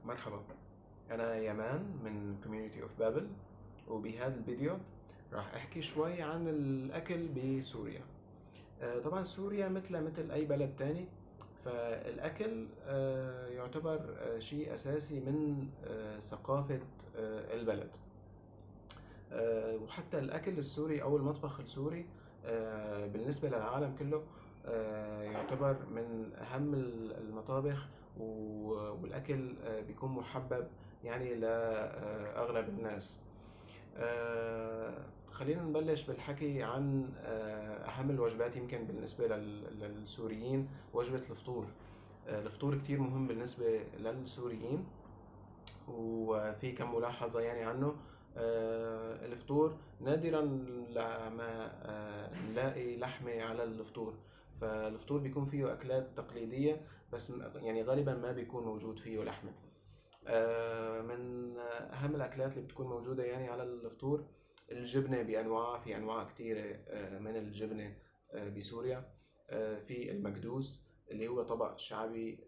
مرحبا، أنا يمان من Community of Babel. وبهذا الفيديو راح أحكي شوي عن الأكل بسوريا. طبعا سوريا مثل أي بلد تاني، فالأكل يعتبر شيء أساسي من ثقافة البلد. وحتى الأكل السوري أو المطبخ السوري بالنسبة للعالم كله يعتبر من أهم المطابخ، والأكل بيكون محبب يعني لأغلب الناس. خلينا نبلش بالحكي عن أهم الوجبات يمكن بالنسبة للسوريين. وجبة الفطور. الفطور كتير مهم بالنسبة للسوريين، وفي كم ملاحظة يعني عنه. الفطور نادرا لما نلاقي لحمة على الفطور، فالفطور بيكون فيه أكلات تقليدية، بس يعني غالبا ما بيكون موجود فيه لحمة. من أهم الأكلات اللي بتكون موجودة يعني على الفطور الجبنة بأنواع، في أنواع كتيرة من الجبنة بسوريا. في المكدوس اللي هو طبق شعبي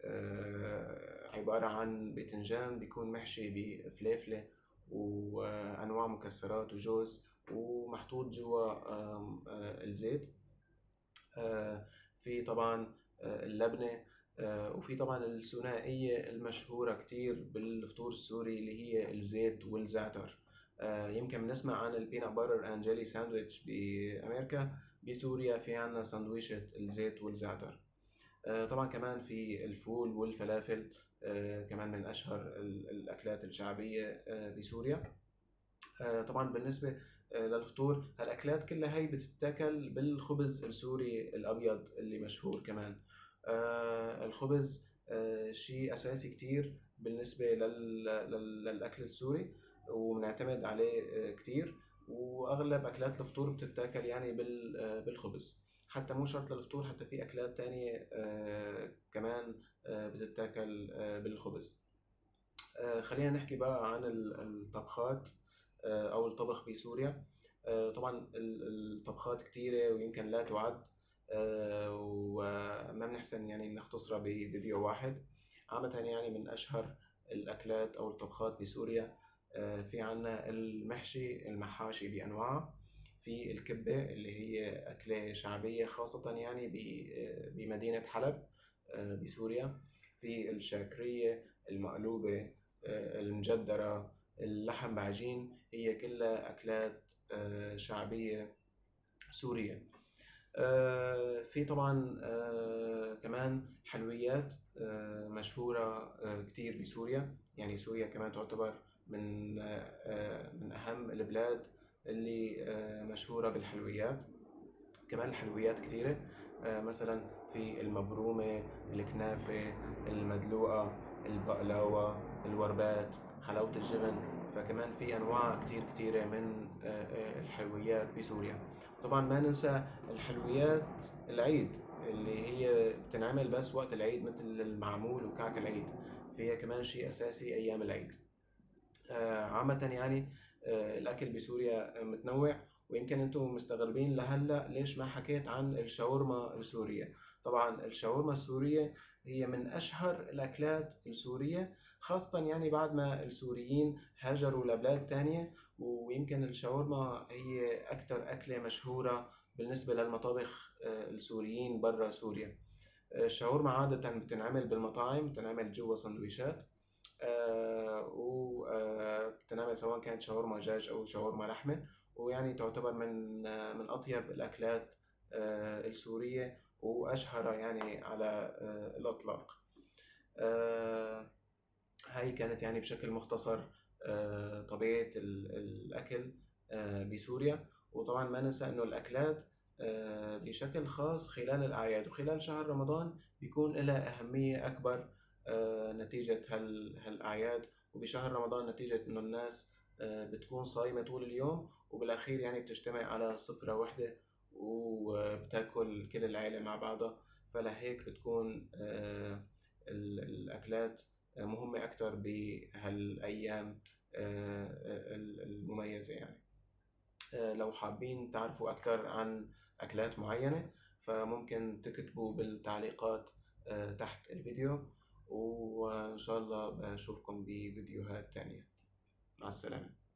عبارة عن باذنجان بيكون محشي بفليفلة وأنواع مكسرات وجوز ومحطوط جوا الزيت. في طبعا اللبنة. وفي طبعا الثنائية المشهورة كتير بالفطور السوري اللي هي الزيت والزعتر. يمكن بنسمع عن البينات باتر اند جيلي ساندويتش بأمريكا، بسوريا في عنا سندويشة الزيت والزعتر. طبعا كمان في الفول والفلافل، كمان من أشهر الأكلات الشعبية بسوريا. طبعا بالنسبة للفطور، هالأكلات كلها هي بتتاكل بالخبز السوري الأبيض اللي مشهور كمان. الخبز شيء أساسي كتير بالنسبة للأكل السوري، وبنعتمد عليه كتير، وأغلب أكلات الفطور بتتاكل يعني بالخبز. حتى مو شرط للفطور، حتى في أكلات تانية كمان بتتاكل بالخبز. خلينا نحكي بقى عن الطبخات أو الطبخ بسوريا. طبعا الطبخات كتيرة ويمكن لا تعد، وما بنحسن يعني نختصرها بفيديو واحد. عامة يعني من أشهر الأكلات أو الطبخات بسوريا في عنا المحشي، المحاشي بأنواعها. في الكبة اللي هي أكلة شعبية خاصة يعني بمدينة حلب بسوريا. في الشاكرية المقلوبة، المجدرة، اللحم بعجين، هي كلها أكلات شعبية سورية. في طبعا كمان حلويات مشهورة كتير بسوريا. يعني سوريا كمان تعتبر من أهم البلاد اللي مشهورة بالحلويات. كمان الحلويات كثيرة، مثلا في المبرومة، الكنافة، المدلوقة، البقلاوة، الوربات، حلاوة الجبن. فكمان في أنواع كتيرة من الحلويات بسوريا. طبعا ما ننسى الحلويات العيد اللي هي بتنعمل بس وقت العيد، مثل المعمول وكعك العيد، فيها كمان شيء أساسي أيام العيد. عامة يعني الأكل بسوريا متنوع. ويمكن انتم مستغربين لهلا ليش ما حكيت عن الشاورما السورية. طبعا الشاورما السورية هي من أشهر الأكلات السورية، خاصة يعني بعد ما السوريين هاجروا لبلاد تانية. ويمكن الشاورما هي أكثر أكلة مشهورة بالنسبة للمطابخ السوريين برا سوريا. الشاورما عادة بتنعمل بالمطاعم، بتنعمل جوا سندويشات، وبتنعمل سواء كانت شاورما دجاج أو شاورما لحمة. ويعني تعتبر من أطيب الأكلات السورية وأشهرها يعني على الإطلاق. هاي كانت يعني بشكل مختصر طبيعة الأكل بسوريا. وطبعا ما ننسى إنه الأكلات بشكل خاص خلال الأعياد وخلال شهر رمضان بيكون لها أهمية أكبر نتيجة هالأعياد، وبشهر رمضان نتيجة إنه الناس بتكون صايمة طول اليوم، وبالأخير يعني بتجتمع على سفرة واحدة وبتاكل كل العائلة مع بعضها. فلهيك بتكون الأكلات مهمة أكتر بهالأيام المميزة يعني. لو حابين تعرفوا أكتر عن أكلات معينة، فممكن تكتبوا بالتعليقات تحت الفيديو، وإن شاء الله بشوفكم بفيديوهات تانية. مع السلامة.